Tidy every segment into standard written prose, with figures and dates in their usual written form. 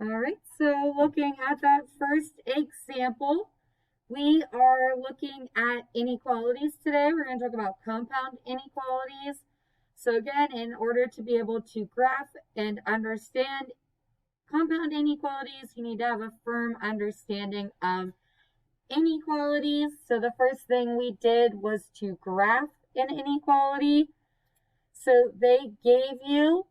All right, so looking at that first example, we are looking at inequalities today. We're going to talk about compound inequalities. So again, in order to be able to graph and understand compound inequalities, you need to have a firm understanding of inequalities. So the first thing we did was to graph an inequality. So they gave you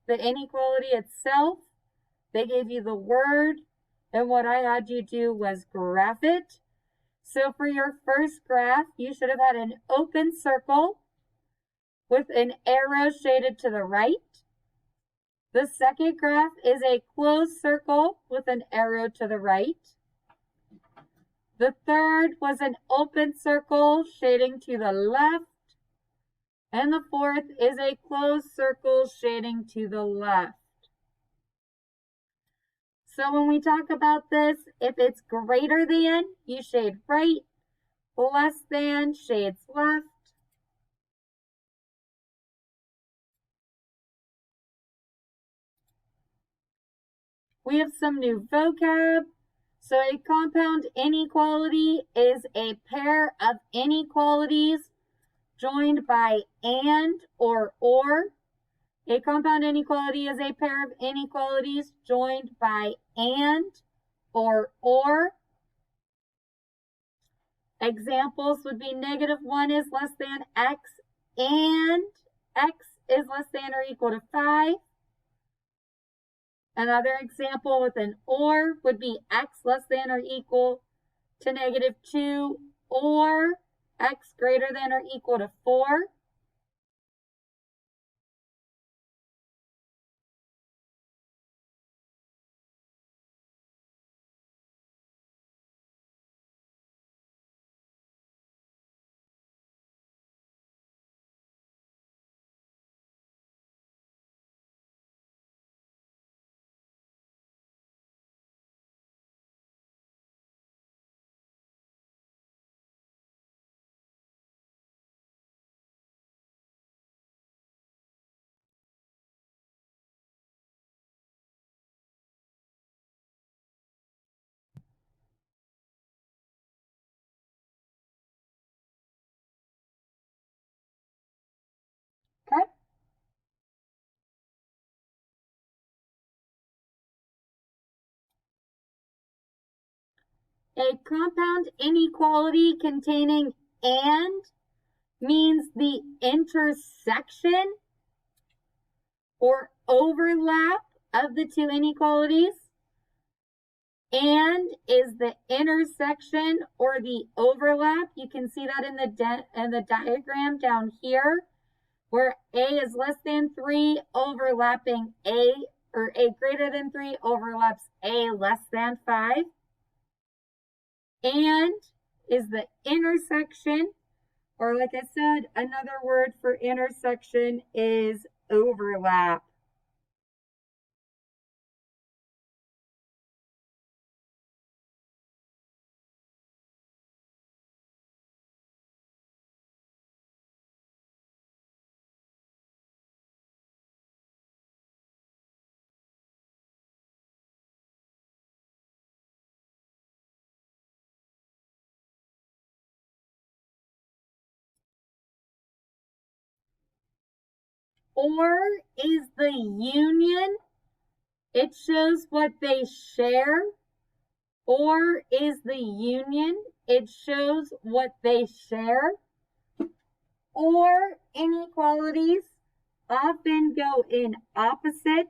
the inequality itself, they gave you the word, and what I had you do was graph it. So for your first graph, you should have had an open circle with an arrow shaded to the right. The second graph is a closed circle with an arrow to the right. The third was an open circle shading to the left. And the fourth is a closed circle shading to the left. So when we talk about this, if it's greater than, you shade right, less than, shades left. We have some new vocab. So a compound inequality is a pair of inequalities joined by and or. A compound inequality is a pair of inequalities joined by and or. Examples would be -1 is less than x and x is less than or equal to 5. Another example with an or would be x less than or equal to -2 or x greater than or equal to 4. Okay. A compound inequality containing and means the intersection or overlap of the two inequalities. And is the intersection or the overlap. You can see that in the diagram down here, where a is less than 3 overlapping a, or a greater than 3 overlaps a less than 5. And is the intersection, or like I said, another word for intersection is overlap. Or is the union. It shows what they share. Or is the union. It shows what they share. Or inequalities often go in opposite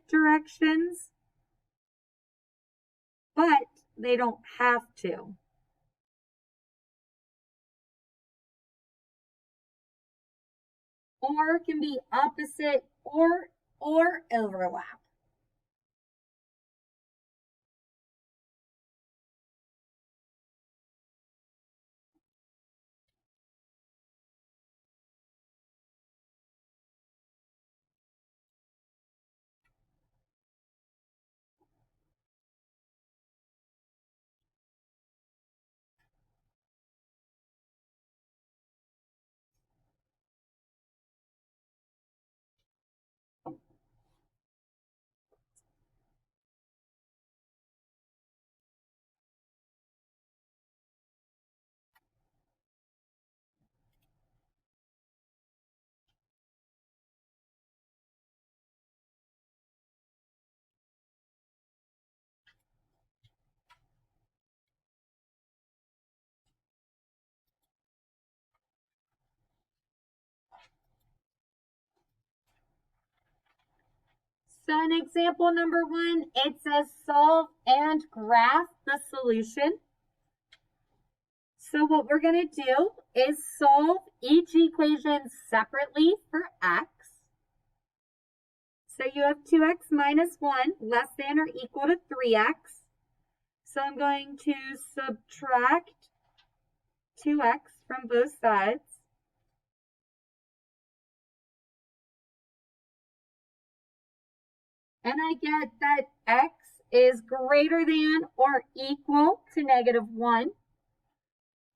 directions, but they don't have to. Or can be opposite or overlap. So in example number 1, it says solve and graph the solution. So what we're going to do is solve each equation separately for x. So you have 2x minus 1 less than or equal to 3x. So I'm going to subtract 2x from both sides. And I get that x is greater than or equal to negative 1.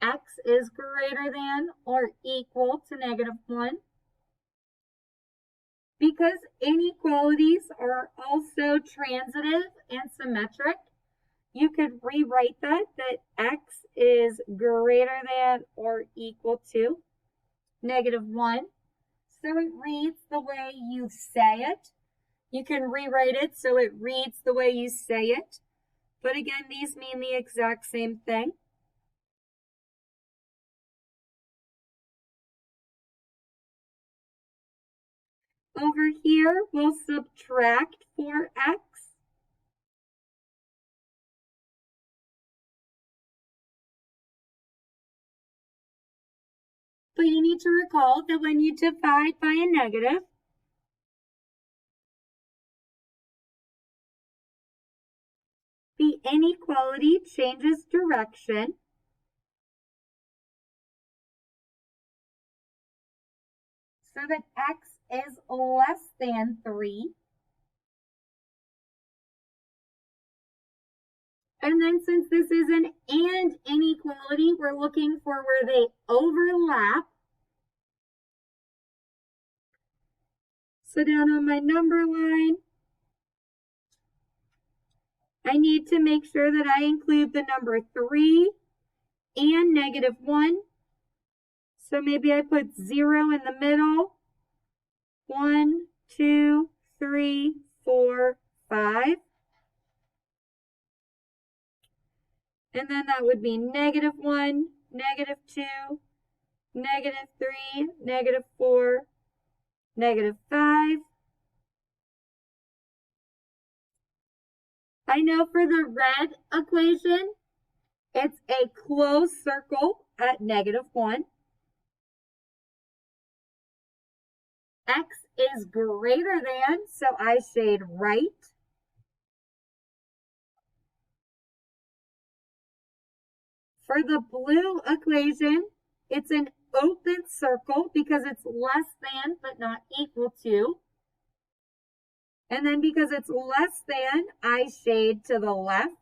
X is greater than or equal to negative 1. Because inequalities are also transitive and symmetric, you could rewrite that x is greater than or equal to negative 1. So it reads the way you say it. You can rewrite it so it reads the way you say it. But again, these mean the exact same thing. Over here, we'll subtract 4x. But you need to recall that when you divide by a negative, the inequality changes direction. So that x is less than 3. And then since this is an and inequality, we're looking for where they overlap. So down on my number line, I need to make sure that I include the number 3 and negative 1. So maybe I put 0 in the middle. 1, 2, 3, 4, 5. And then that would be negative 1, negative 2, negative 3, negative 4, negative 5. I know for the red equation, it's a closed circle at negative 1. X is greater than, so I shade right. For the blue equation, it's an open circle because it's less than but not equal to. And then because it's less than, I shade to the left.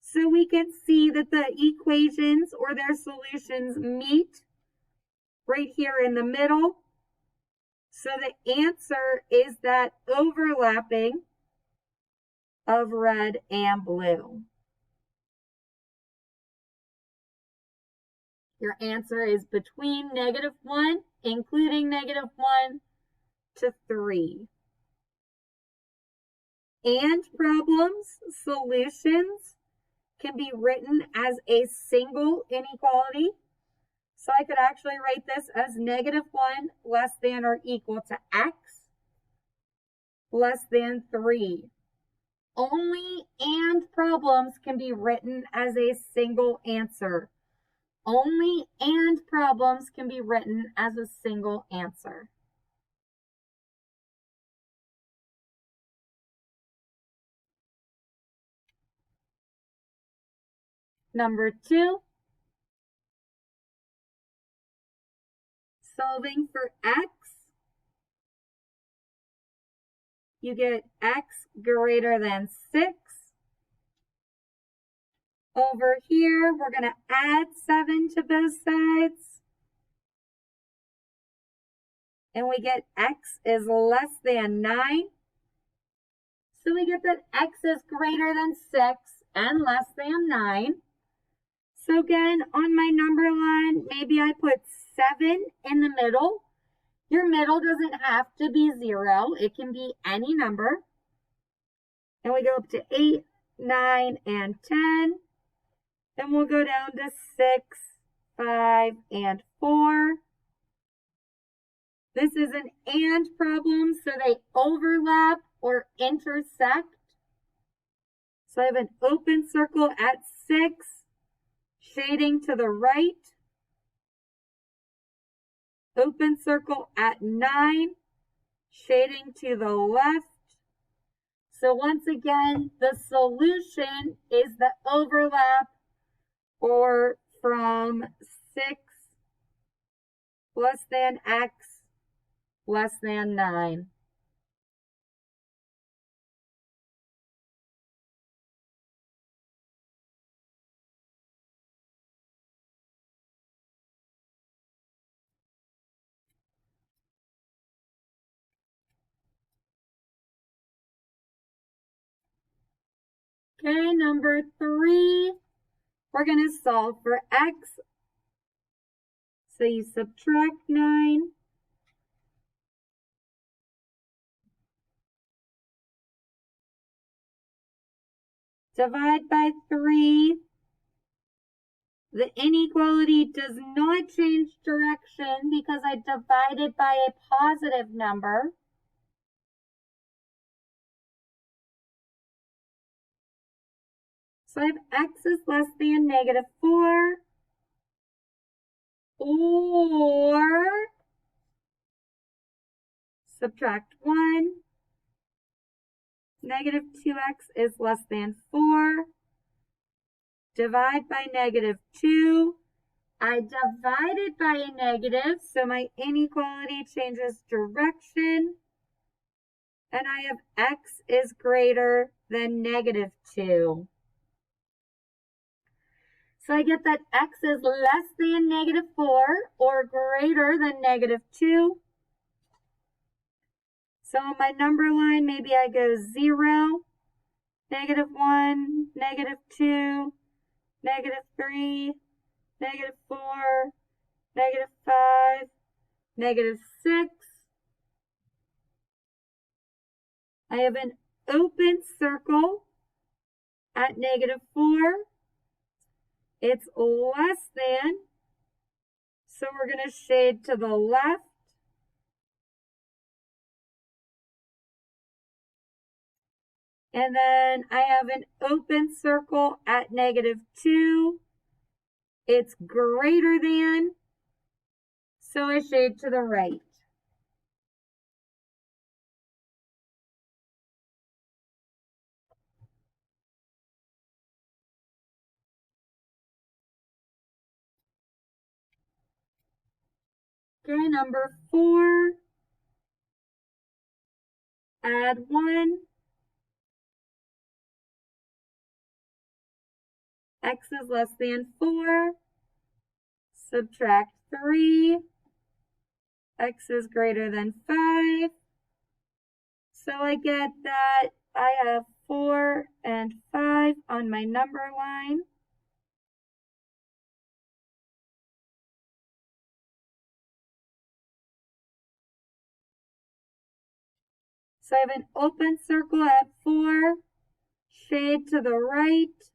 So we can see that the equations or their solutions meet right here in the middle. So the answer is that overlapping of red and blue. Your answer is between negative 1, including negative 1 to 3. And problems, solutions can be written as a single inequality. So I could actually write this as negative 1 less than or equal to x less than 3. Only and problems can be written as a single answer. Only and problems can be written as a single answer. Number 2, solving for x. You get x greater than 6. Over here, we're going to add 7 to both sides. And we get x is less than 9. So we get that x is greater than 6 and less than 9. So again, on my number line, maybe I put 7 in the middle. Your middle doesn't have to be 0. It can be any number. And we go up to 8, 9, and 10. Then we'll go down to 6, 5, and 4. This is an and problem, so they overlap or intersect. So I have an open circle at 6, shading to the right. Open circle at 9, shading to the left. So once again, the solution is the overlap or from 6 less than x less than 9. Okay, number 3, we're going to solve for x. So you subtract 9. Divide by 3. The inequality does not change direction because I divided by a positive number. So I have x is less than -4, or subtract 1. -2x is less than 4. Divide by -2. I divided by a negative, so my inequality changes direction. And I have x is greater than -2. So I get that x is less than -4 or greater than -2. So on my number line, maybe I go 0, -1, -2, -3, -4, -5, -6. I have an open circle at -4. It's less than, so we're going to shade to the left. And then I have an open circle at -2. It's greater than, so I shade to the right. Okay, number 4. Add 1. X is less than 4. Subtract 3. X is greater than 5. So I get that I have 4 and 5 on my number line. So I have an open circle at 4, shade to the right,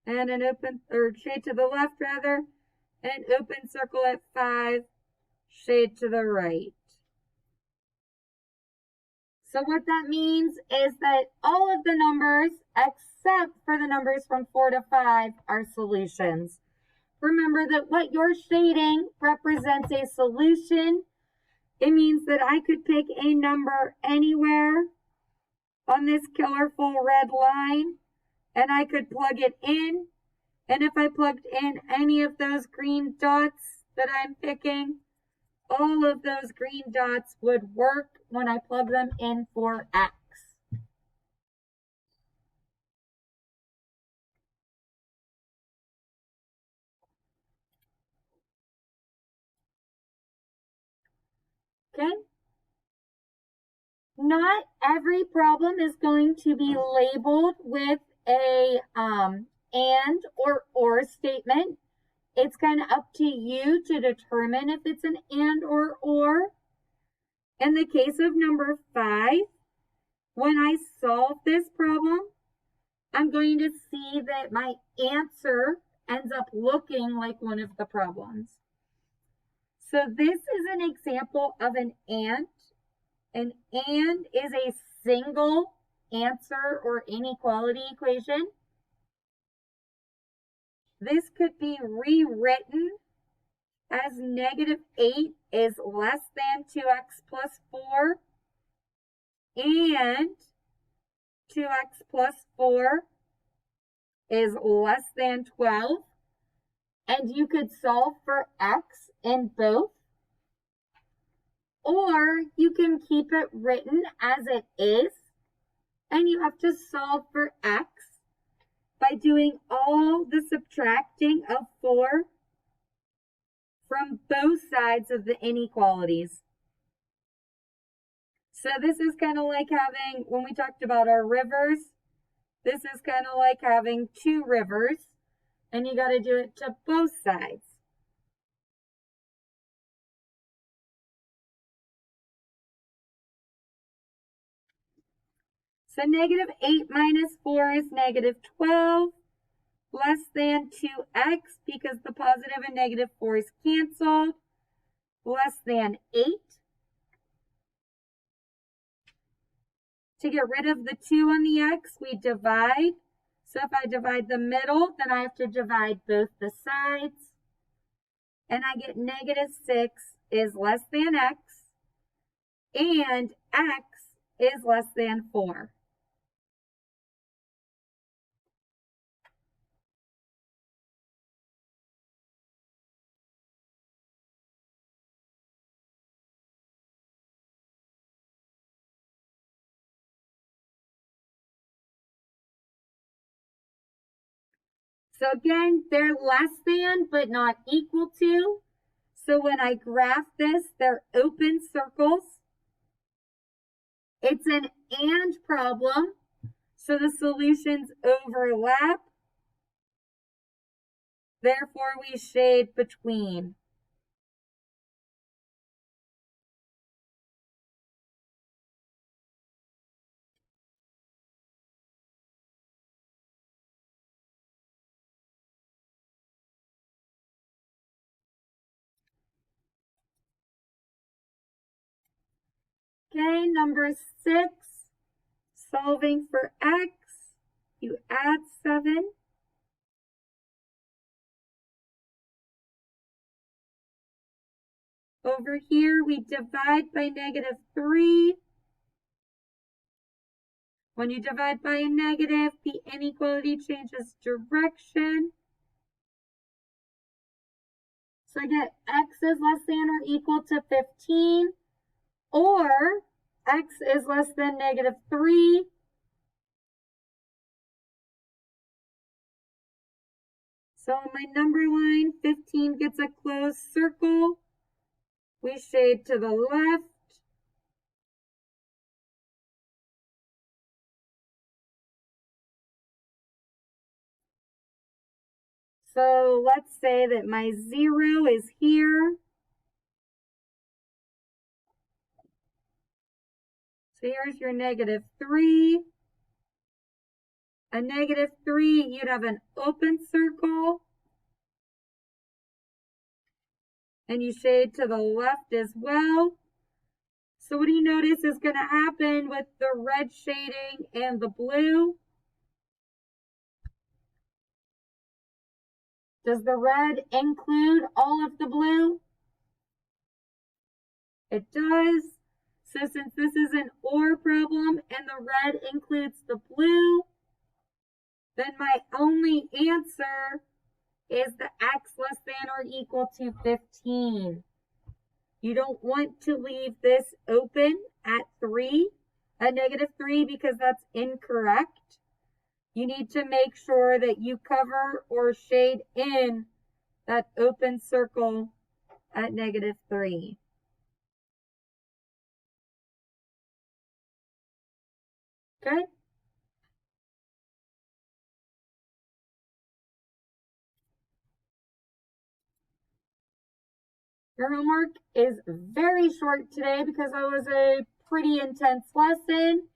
and an open, or shade to the left rather, and an open circle at 5, shade to the right. So what that means is that all of the numbers, except for the numbers from 4 to 5, are solutions. Remember that what you're shading represents a solution. It means that I could pick a number anywhere on this colorful red line, and I could plug it in. And if I plugged in any of those green dots that I'm picking, all of those green dots would work when I plug them in for x. Okay? Not every problem is going to be labeled with a and or statement. It's kind of up to you to determine if it's an and or. In the case of number 5, when I solve this problem, I'm going to see that my answer ends up looking like one of the problems. So this is an example of an and. An and is a single answer or inequality equation. This could be rewritten as -8 is less than 2x plus 4 and 2x plus 4 is less than 12. And you could solve for x in both. Or you can keep it written as it is, and you have to solve for x by doing all the subtracting of 4 from both sides of the inequalities. So this is kind of like having, when we talked about our rivers, this is kind of like having 2 rivers, and you got to do it to both sides. So -8 minus 4 is -12, less than 2x because the positive and -4 is canceled, less than 8. To get rid of the 2 on the x, we divide. So if I divide the middle, then I have to divide both the sides. And I get -6 is less than x, and x is less than 4. So again, they're less than, but not equal to. So when I graph this, they're open circles. It's an and problem, so the solutions overlap. Therefore, we shade between. Okay, number 6, solving for x, you add 7. Over here, we divide by -3. When you divide by a negative, the inequality changes direction. So I get x is less than or equal to 15, or x is less than -3. So on my number line, 15 gets a closed circle. We shade to the left. So let's say that my 0 is here. So here's your -3. A -3, you'd have an open circle. And you shade to the left as well. So what do you notice is going to happen with the red shading and the blue? Does the red include all of the blue? It does. So since this is an OR problem and the red includes the blue, then my only answer is the x less than or equal to 15. You don't want to leave this open at -3, because that's incorrect. You need to make sure that you cover or shade in that open circle at -3. Okay? Your homework is very short today because it was a pretty intense lesson.